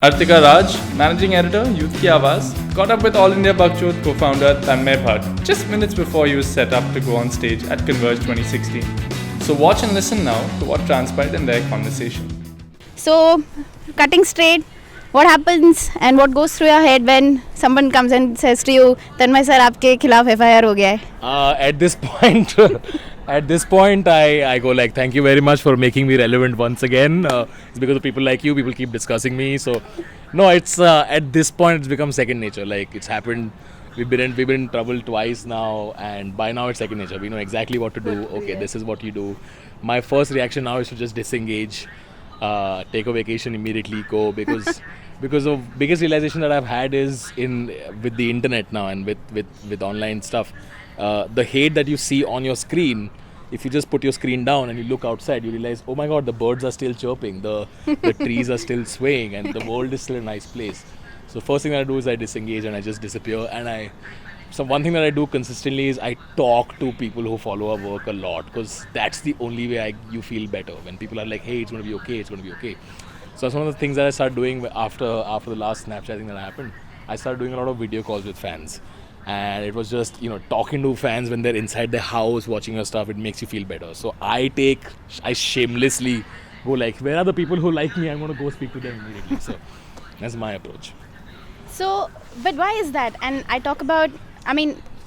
Artika Raj, Managing Editor, Youth Ki Awaaz, caught up with All India Bakchod co-founder Tanmay Bhat just minutes before he was set up to go on stage at Converge 2016. So watch and listen now to what transpired in their conversation. So, cutting straight, what happens and what goes through your head when someone comes and says to you, Tanmay sir, आपके खिलाफ FIR हो गया है? At this point, I go like, thank you very much for making me relevant once again. It's because of people like you, people keep discussing me. So, no, it's at this point, it's become second nature. Like, it's happened. We've been in trouble twice now, and by now it's second nature. We know exactly what to do. Okay, this is what you do. My first reaction now is to just disengage, take a vacation immediately, go because of biggest realization that I've had is with the internet now and with online stuff. The hate that you see on your screen, if you just put your screen down and you look outside, you realize, oh my god, the birds are still chirping, the trees are still swaying, and the world is still a nice place. So first thing that I do is I disengage and I just disappear. And one thing that I do consistently is I talk to people who follow our work a lot, because that's the only way you feel better. When people are like, hey, it's going to be okay, it's going to be okay. So that's one of the things that I started doing after the last Snapchat thing that happened. I started doing a lot of video calls with fans. And it was just, talking to fans when they're inside their house watching your stuff, it makes you feel better. So I shamelessly go like, where are the people who like me? I'm going to go speak to them immediately. So that's my approach. So, but why is that? And I talk about,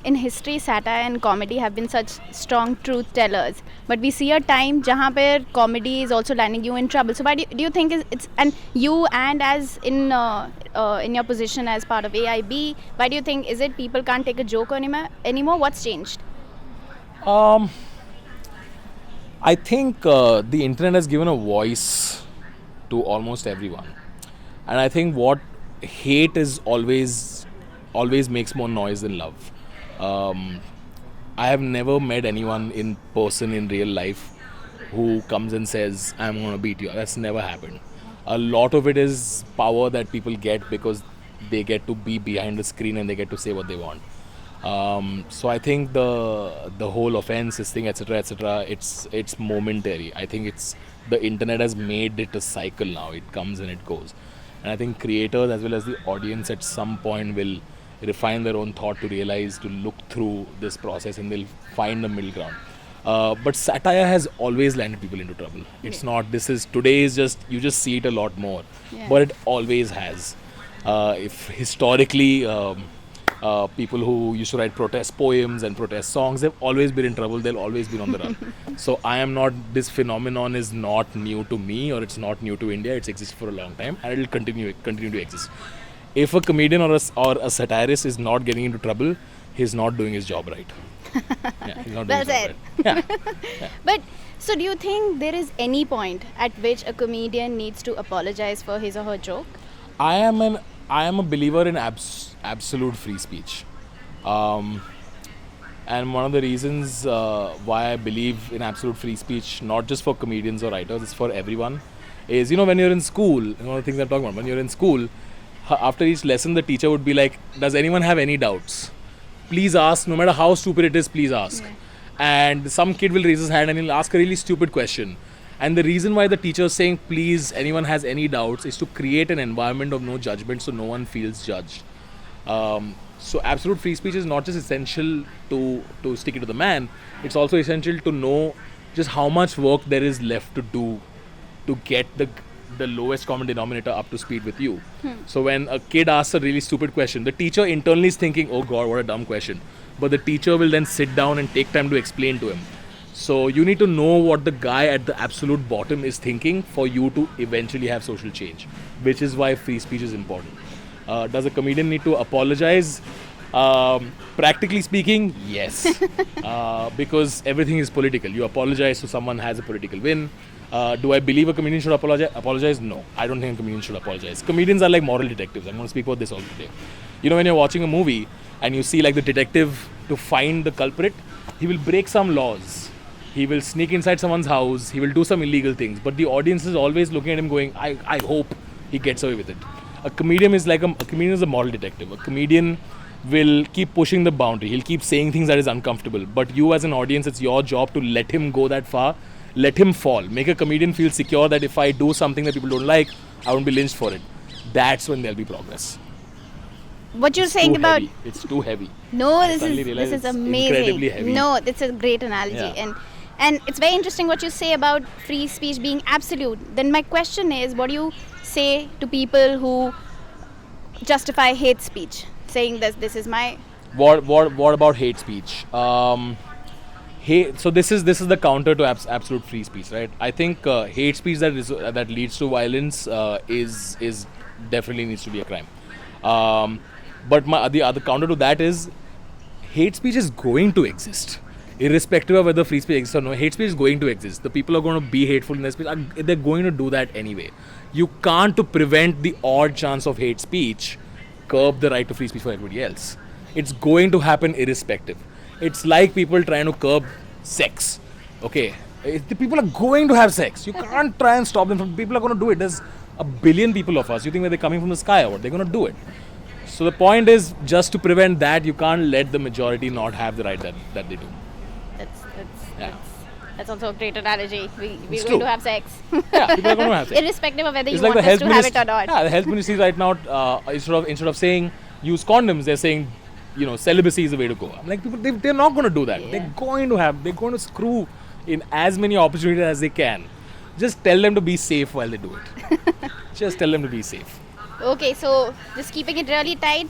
in history, satire and comedy have been such strong truth tellers. But we see a time jahan per comedy is also landing you in trouble. So why do you think it's, and you and as in your position as part of AIB, why do you think, is it people can't take a joke anymore? What's changed? I think the internet has given a voice to almost everyone. And I think what hate is always makes more noise than love. I have never met anyone in person in real life who comes and says, I'm going to beat you. That's never happened. A lot of it is power that people get because they get to be behind the screen and they get to say what they want. So I think the whole offense, this thing, etc., it's momentary. I think the internet has made it a cycle now. It comes and it goes. And I think creators as well as the audience at some point will refine their own thought to realize, to look through this process, and they'll find a middle ground. But satire has always landed people into trouble. It's not, today is just, you just see it a lot more. Yeah. But it always has. If historically, people who used to write protest poems and protest songs, they've always been in trouble, they've always been on the run. So this phenomenon is not new to me, or it's not new to India. It's existed for a long time, and it'll continue to exist. If a comedian or a satirist is not getting into trouble, he's not doing his job right. Yeah, he's not doing his job right. Yeah. But so do you think there is any point at which a comedian needs to apologize for his or her joke? I am a believer in absolute free speech. And one of the reasons why I believe in absolute free speech, not just for comedians or writers, it's for everyone, is, when you're in school, the things I'm talking about, when you're in school, after each lesson, the teacher would be like, does anyone have any doubts? Please ask, no matter how stupid it is, please ask. Yeah. And some kid will raise his hand and he'll ask a really stupid question. And the reason why the teacher is saying, please, anyone has any doubts, is to create an environment of no judgment so no one feels judged. So absolute free speech is not just essential to stick it to the man, it's also essential to know just how much work there is left to do to get the lowest common denominator up to speed with you. So when a kid asks a really stupid question, the teacher internally is thinking, oh god, what a dumb question. But the teacher will then sit down and take time to explain to him. So you need to know what the guy at the absolute bottom is thinking for you to eventually have social change, which is why free speech is important. Does a comedian need to apologize? Practically speaking, yes. Because everything is political. You apologize to someone has a political win. Do I believe a comedian should apologize? No, I don't think a comedian should apologize. Comedians are like moral detectives. I'm going to speak about this all today. When you're watching a movie and you see like the detective, to find the culprit, he will break some laws. He will sneak inside someone's house. He will do some illegal things. But the audience is always looking at him going, I hope he gets away with it. A comedian is a moral detective. A comedian will keep pushing the boundary. He'll keep saying things that is uncomfortable. But you as an audience, it's your job to let him go that far. Let him fall. Make a comedian feel secure that if I do something that people don't like, I won't be lynched for it. that's when there'll be progress. What you're It's saying too about heavy. It's too heavy. no, I this suddenly is realized this is it's amazing. incredibly heavy. No, it's a great analogy, Yeah. and it's very interesting what you say about free speech being absolute. Then my question is, what do you say to people who justify hate speech, saying this is my What about hate speech? So this is the counter to absolute free speech, right? I think hate speech that leads to violence is definitely needs to be a crime. But the other counter to that is hate speech is going to exist, irrespective of whether free speech exists or no. Hate speech is going to exist. The people are going to be hateful in their speech. They're going to do that anyway. You can't, to prevent the odd chance of hate speech, curb the right to free speech for everybody else. It's going to happen irrespective. It's like people trying to curb sex. Okay, the people are going to have sex. You can't try and stop them from. People are going to do it. There's a billion people of us. You think they're coming from the sky or what? They're going to do it. So the point is, just to prevent that, you can't let the majority not have the right that they do. Yeah. that's also a great analogy. We're It's going true. to have sex, Yeah, people are going to have sex. irrespective of whether It's you like want the us health to have it ministry. or not. Yeah, the health ministry right now, instead of saying use condoms, they're saying, celibacy is the way to go. I'm like, people, they're not going to do that. Yeah. They're going to screw in as many opportunities as they can. Just tell them to be safe while they do it. Just tell them to be safe. Okay, so just keeping it really tight.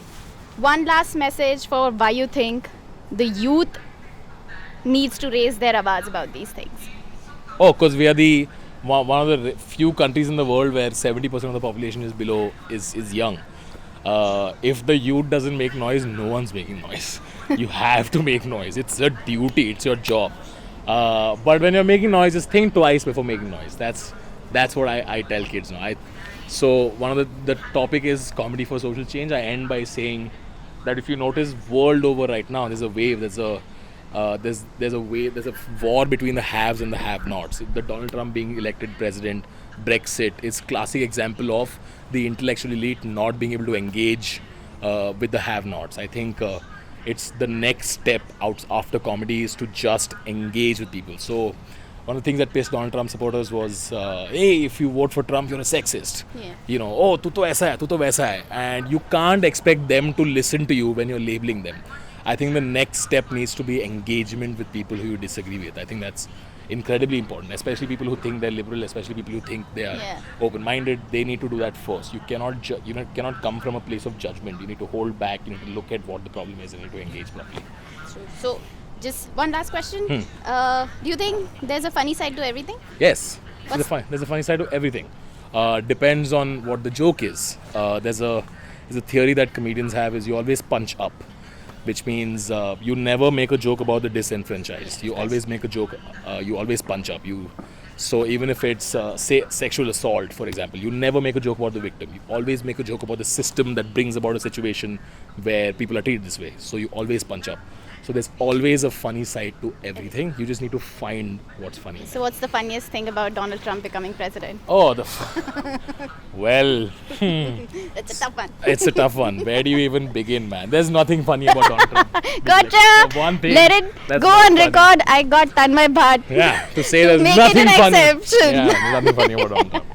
One last message for why you think the youth needs to raise their awaaz about these things. Oh, because we are one of the few countries in the world where 70% of the population is young. If the youth doesn't make noise, no one's making noise. You have to make noise. It's a duty. It's your job. But when you're making noise, just think twice before making noise. That's what I tell kids now. So one of the topic is comedy for social change. I end by saying that if you notice, world over right now, there's a wave. There's a wave. There's a war between the haves and the have-nots. The Donald Trump being elected president, Brexit is classic example of the intellectual elite not being able to engage with the have-nots. I think it's the next step out after comedy is to just engage with people. So one of the things that pissed Donald Trump supporters was, hey, if you vote for Trump, you're a sexist. Yeah. Oh, tu to aisa hai, tu to waisa hai. And you can't expect them to listen to you when you're labeling them. I think the next step needs to be engagement with people who you disagree with. I think that's incredibly important, especially people who think they're liberal, especially people who think they are open-minded. They need to do that first. You cannot cannot come from a place of judgment. You need to hold back. You need to look at what the problem is and you need to engage properly. So, just one last question. Do you think there's a funny side to everything? Yes, there's a funny side to everything. Depends on what the joke is. There's a theory that comedians have is you always punch up, which means you never make a joke about the disenfranchised. You always make a joke. You always punch up. So even if it's say sexual assault, for example, you never make a joke about the victim. You always make a joke about the system that brings about a situation where people are treated this way. So you always punch up. So there's always a funny side to everything. You just need to find what's funny. So what's the funniest thing about Donald Trump becoming president? Oh, well, It's a tough one. it's a tough one. Where do you even begin, man? There's nothing funny about Donald Trump. Gotcha! The one thing Let it that's go not on funny. record. I got Tanmay Bhat. Yeah, to say there's Make it nothing an funny. exception. Yeah, there's nothing funny about Donald Trump.